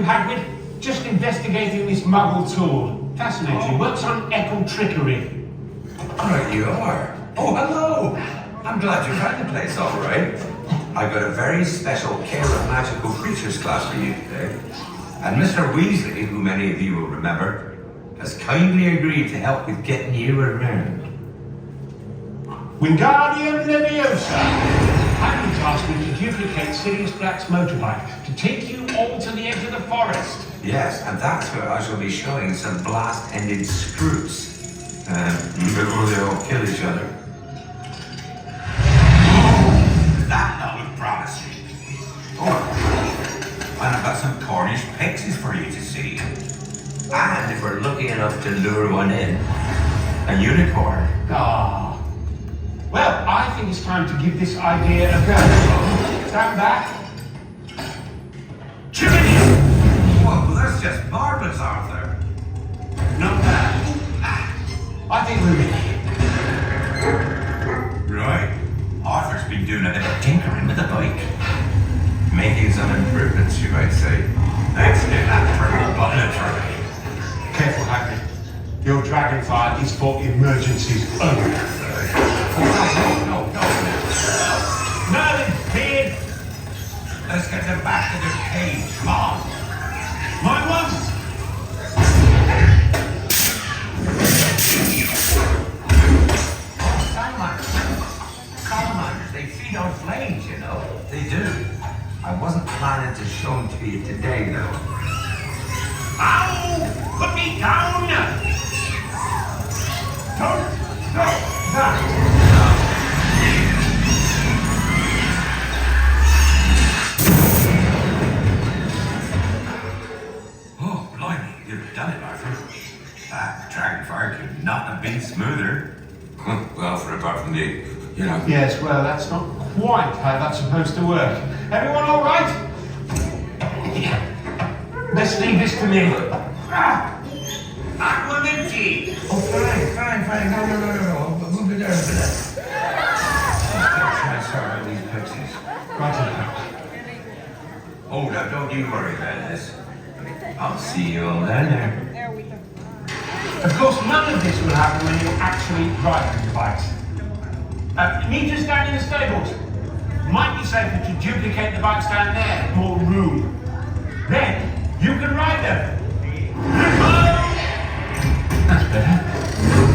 Hagrid? Just investigating this muggle tool. Fascinating. Works on echo trickery. Right, you are. Oh, hello. I'm glad you found the place all right. I've got a very special Care of Magical Creatures class for you today. And Mr. Weasley, who many of you will remember, has kindly agreed to help with getting you around. Wingardium Leviosa! Hagrid asked me to duplicate Sirius Black's motorbike to take you all to the edge of the forest. Yes, and that's where I shall be showing some blast-ended screws. Before they all kill each other. That looks promising. Oh, and I've got some Cornish pixies for you to see. And if we're lucky enough to lure one in, a unicorn. Ah. Well, I think it's time to give this idea a go. Stand back. Jiminy! Whoa, that's just marvelous, Arthur. Not bad. I think we're ready. Right. Arthur's been doing a bit of tinkering with the bike. Making some improvements, you might say. Let's get that purple button a try. Careful, Hagrid. Your dragonfire is for emergencies only. No. Merlin, Beard! Let's get them back to their cage. Come on. My ones! Salamanders, they feed on flames, you know. They do. I wasn't planning to show them to you today, though. Ow! Put me down! Don't! No! That! Oh, blimey, you've done it, Arthur. That dragonfire could not have been smoother. Well, apart from the, you know. Yes, well, that's not quite how that's supposed to work. Everyone all right? Let's leave this to me. Aquamenti! Oh, Fine. No. Move it over there. Transfer these pixies. Right. Oh, now don't you worry about this. I'll see you all down there. Of course, none of this will happen when you're actually driving the bikes. Meet us down in the stables. Might be safer to duplicate the bikes down there. More room. Then, you can ride them. That's better.